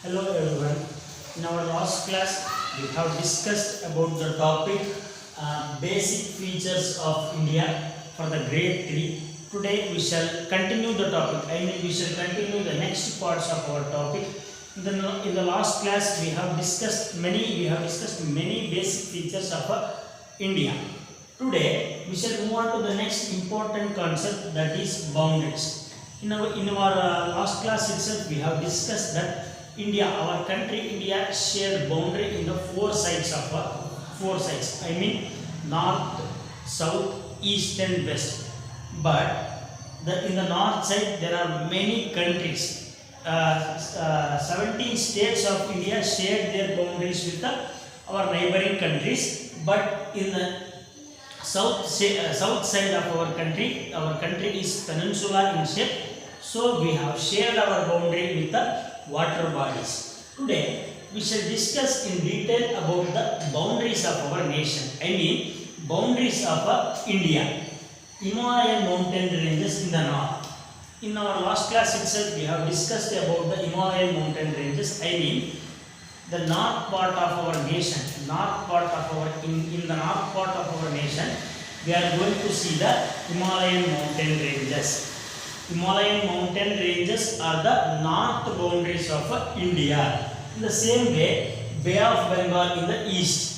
Hello everyone. In our last class, we have discussed about the topic basic features of India for the grade 3. Today we shall continue the topic. We shall continue the next parts of our topic. In the last class, we have discussed many basic features of India. Today we shall move on to the next important concept, that is boundaries. In our last class itself, we have discussed that India, our country India, shared boundary in the four sides. North, south, east, and west. But in the north side there are many countries. 17 states of India shared their boundaries with our neighboring countries. But in the south side of our country is peninsula in shape. So we have shared our boundary with the water bodies. Today we shall discuss in detail about the boundaries of our nation. Boundaries of India. Himalayan mountain ranges in the north. In our last class itself, we have discussed about the Himalayan mountain ranges. The north part of our nation. In the north part of our nation, we are going to see the Himalayan mountain ranges. Himalayan mountain ranges are the north boundaries of India. In the same way, Bay of Bengal in the east.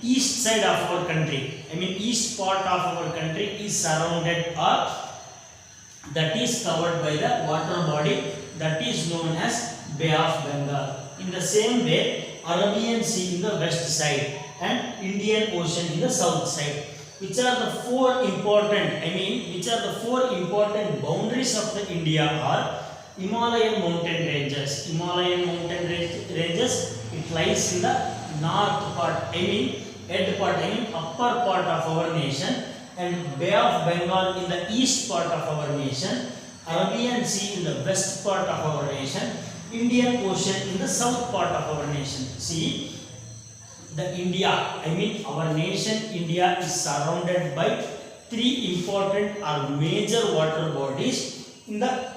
East side of our country. East part of our country is surrounded or that is covered by the water body that is known as Bay of Bengal. In the same way, Arabian Sea in the west side and Indian Ocean in the south side. Which are the four important boundaries of the India are Himalayan mountain ranges. Himalayan mountain ranges, it lies in the north part, upper part of our nation, and Bay of Bengal in the east part of our nation, Arabian Sea in the west part of our nation, Indian Ocean in the south part of our nation. See, our nation India is surrounded by three important or major water bodies in the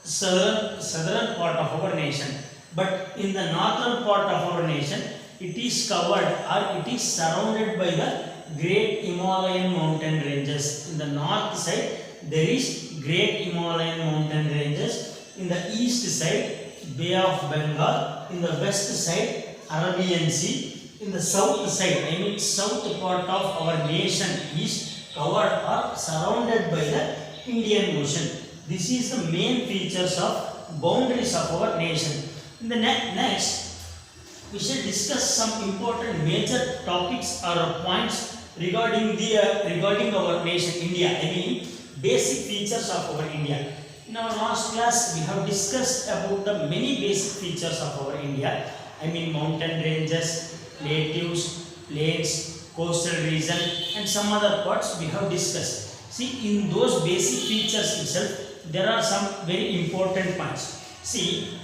southern part of our nation. But in the northern part of our nation, it is covered or it is surrounded by the Great Himalayan mountain ranges. In the north side, there is Great Himalayan mountain ranges. In the east side, Bay of Bengal. In the west side, Arabian Sea. In the south side, south part of our nation is covered or surrounded by the Indian Ocean. This is the main features of boundaries of our nation. In the next, we shall discuss some important major topics or points regarding our nation India. Basic features of our India. In our last class, we have discussed about the many basic features of our India. Mountain ranges, plateaus, plains, coastal region, and some other parts we have discussed. See, in those basic features itself, there are some very important points. See,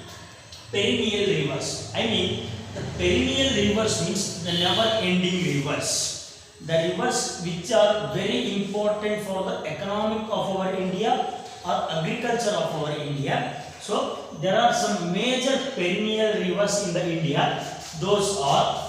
perennial rivers. The perennial rivers means the never-ending rivers. The rivers which are very important for the economic of our India or agriculture of our India. So, there are some major perennial rivers in the India. Those are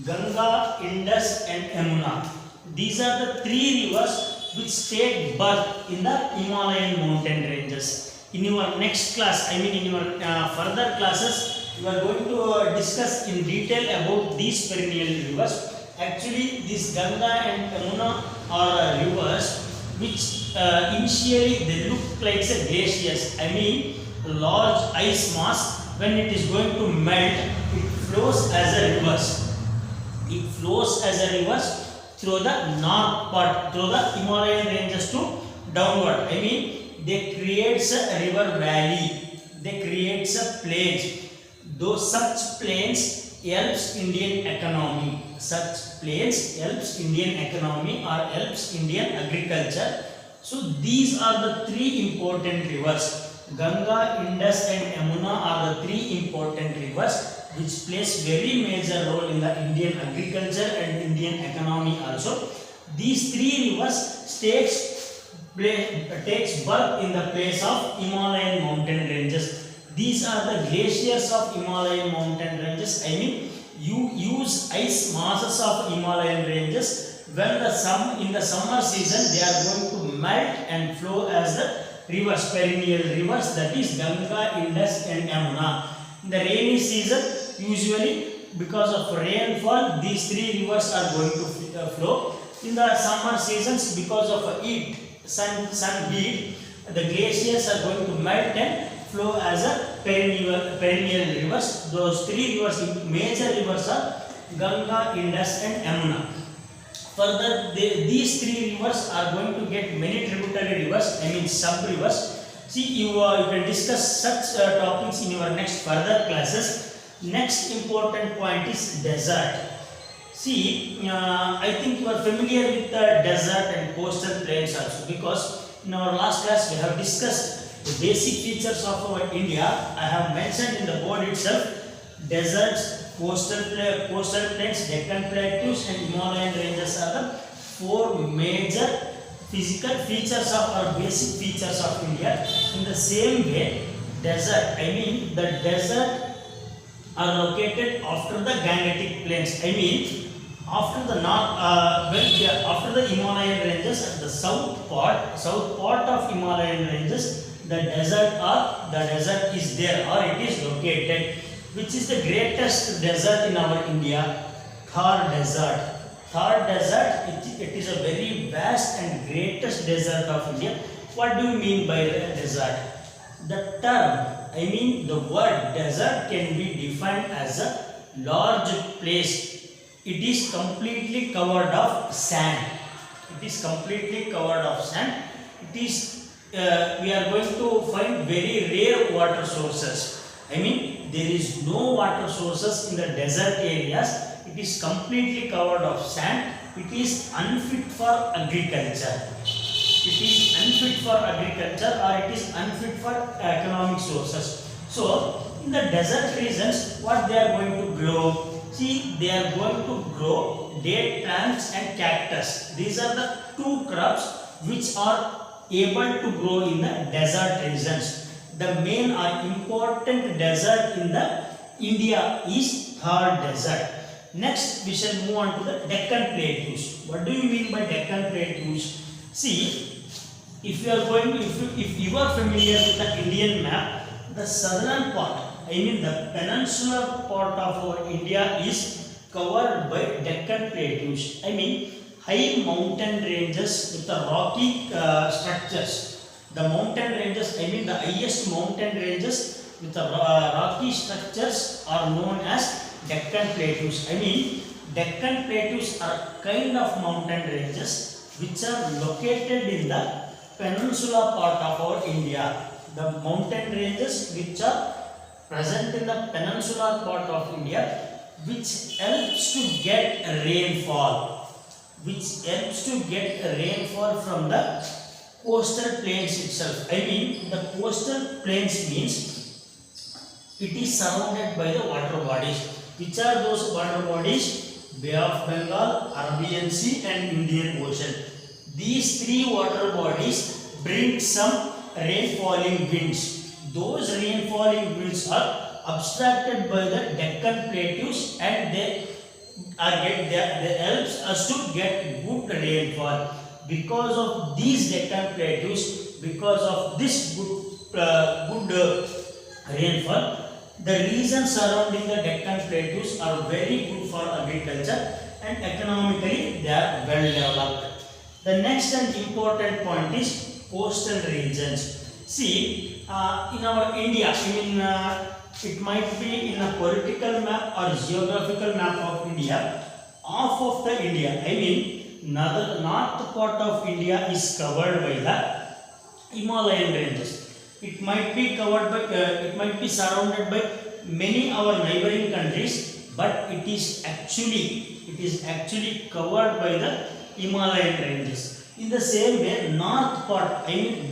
Ganga, Indus, and Yamuna. These are the three rivers which take birth in the Himalayan mountain ranges. In your next class, in your further classes, you are going to discuss in detail about these perennial rivers. Actually, these Ganga and Yamuna are rivers which initially they look like glaciers. Large ice mass. When it is going to melt, it flows as a rivers. It flows as a rivers through the north part, through the Himalayan ranges to downward. They creates a river valley. They creates a plains. Those such plains helps Indian economy. Such plains helps Indian economy or helps Indian agriculture. So these are the three important rivers. Ganga, Indus, and Yamuna are the three important rivers which plays very major role in the Indian agriculture and Indian economy also. These three rivers takes birth in the place of Himalayan mountain ranges. These are the glaciers of Himalayan mountain ranges. I mean, you use ice masses of Himalayan ranges. When in the summer season, they are going to melt and flow as the rivers, perennial rivers, that is Ganga, Indus and Yamuna. In the rainy season, usually because of rainfall, these three rivers are going to flow. In the summer seasons, because of heat, sun heat, the glaciers are going to melt and flow as a perennial rivers. Those three rivers, major rivers, are Ganga, Indus and Yamuna. Further, these three rivers are going to get many tributary rivers, I mean sub rivers. See, you can discuss such topics in your next further classes. Next important point is desert. See, I think you are familiar with the desert and coastal plains also, because in our last class we have discussed the basic features of our India. I have mentioned in the board itself: deserts, coastal plains, Deccan Plateaus and Himalayan ranges are the four major physical features of our basic features of India. In the same way, desert, I mean the desert are located after the Gangetic plains. I mean after the after the Himalayan ranges, at the south part of Himalayan ranges, the desert is there, or it is located. Which is the greatest desert in our India? Thar Desert. Thar Desert, it is a very vast and greatest desert of India. What do you mean by desert? The term, I mean the word desert, can be defined as a large place. It is completely covered of sand. It is completely covered of sand. It is we are going to find very rare water sources. I mean, there is no water sources in the desert areas. It is completely covered of sand. It is unfit for agriculture. It is unfit for agriculture, or it is unfit for economic sources. So, in the desert regions, what they are going to grow? See, they are going to grow date plants and cactus. These are the two crops which are able to grow in the desert regions. The main or important desert in the India is Thar Desert. Next, we shall move on to the Deccan Plateaus. What do you mean by Deccan Plateaus? See, if you are familiar with the Indian map, the southern part, I mean the peninsular part of our India, is covered by Deccan Plateaus. I mean high mountain ranges with the rocky structures. The mountain ranges, I mean the highest mountain ranges with the rocky structures, are known as Deccan Plateaus. I mean, Deccan Plateaus are kind of mountain ranges which are located in the peninsular part of our India. The mountain ranges which are present in the peninsular part of India, which helps to get rainfall. From the coastal plains itself. I mean, the coastal plains means it is surrounded by the water bodies. Which are those water bodies? Bay of Bengal, Arabian Sea and Indian Ocean. These three water bodies bring some rainfalling winds. Those rainfalling winds are abstracted by the Deccan Plateaus, and they helps us to get good rainfall. Because of these Deccan Plateaus, because of this good rainfall, the regions surrounding the Deccan Plateaus are very good for agriculture, and economically they are well developed. The next and important point is coastal regions. See, in our India, it might be in a political map or geographical map of India, half of the India, north part of India is covered by the Himalayan ranges. It might be surrounded by many our neighboring countries, but it is actually covered by the Himalayan ranges. In the same way, north part,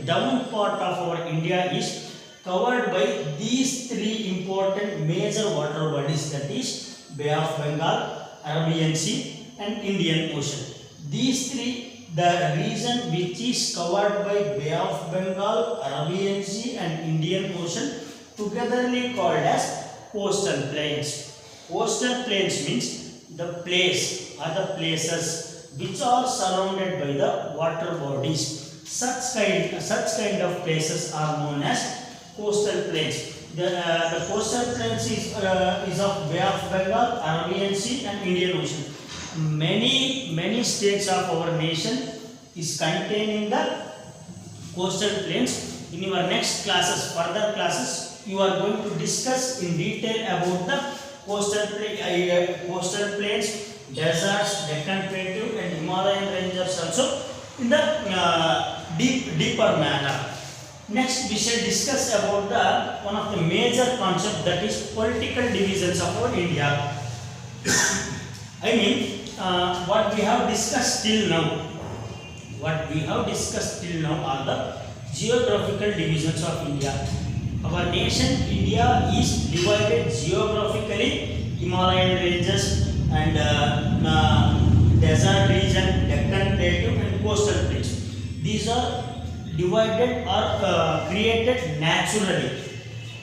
down part of our India is covered by these three important major water bodies, that is Bay of Bengal, Arabian Sea and Indian Ocean. These three, the region which is covered by Bay of Bengal, Arabian Sea and Indian Ocean, togetherly called as coastal plains. Coastal plains means the place or the places which are surrounded by the water bodies. Such kind of places are known as coastal plains. The coastal plains is of Bay of Bengal, Arabian Sea and Indian Ocean. Many states of our nation is contained in the coastal plains. In your next classes, further classes, you are going to discuss in detail about the coastal plains, deserts, Deccan Plateau and Himalayan ranges also in the deeper manner. Next, we shall discuss about the one of the major concept, that is political divisions of our India. I mean, what we have discussed till now are the geographical divisions of India. Our nation India is divided geographically: Himalayan ranges and desert region, Deccan Plateau and coastal plains. These are divided or created naturally.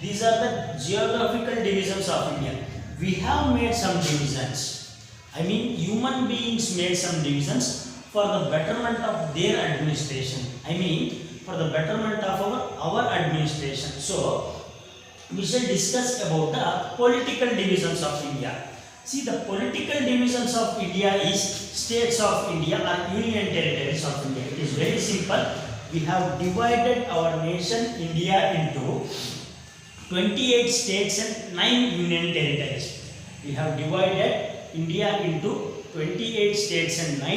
These are the geographical divisions of India. We have made some divisions. I mean, human beings made some divisions for the betterment of their administration. I mean, for the betterment of our administration. So, we shall discuss about the political divisions of India. See, the political divisions of India is states of India or union territories of India. It is very simple. We have divided our nation India into 28 states and 9 union territories. We have divided India into 28 states and 9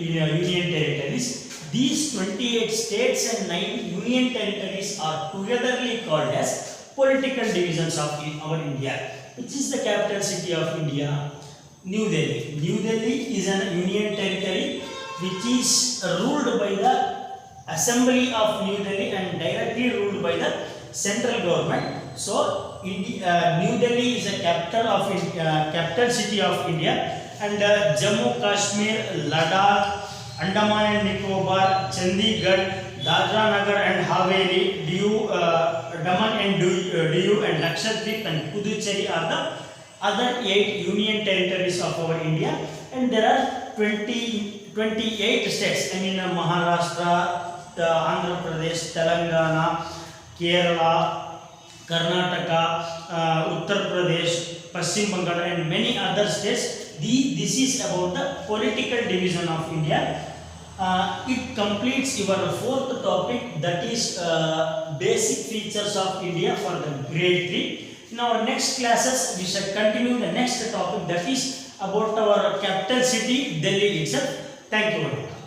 union territories. These 28 states and 9 union territories are togetherly called as political divisions of our India. Which is the capital city of India? New Delhi. New Delhi is an union territory which is ruled by the Assembly of New Delhi and directly ruled by the central government. So, New Delhi is a capital city of India, and Jammu Kashmir, Ladakh, Andaman and Nicobar, Chandigarh, Dadra Nagar and Haveli, Daman and Diu and Lakshadweep and Puducherry are the other 8 union territories of our India, and there are 28 states. I mean, Maharashtra, Andhra Pradesh, Telangana, Kerala, Karnataka, Uttar Pradesh, Paschim Bengal and many other states. This is about the political division of India. It completes your 4th topic, that is basic features of India for the grade 3. In our next classes, we shall continue the next topic, that is about our capital city Delhi itself. Thank you.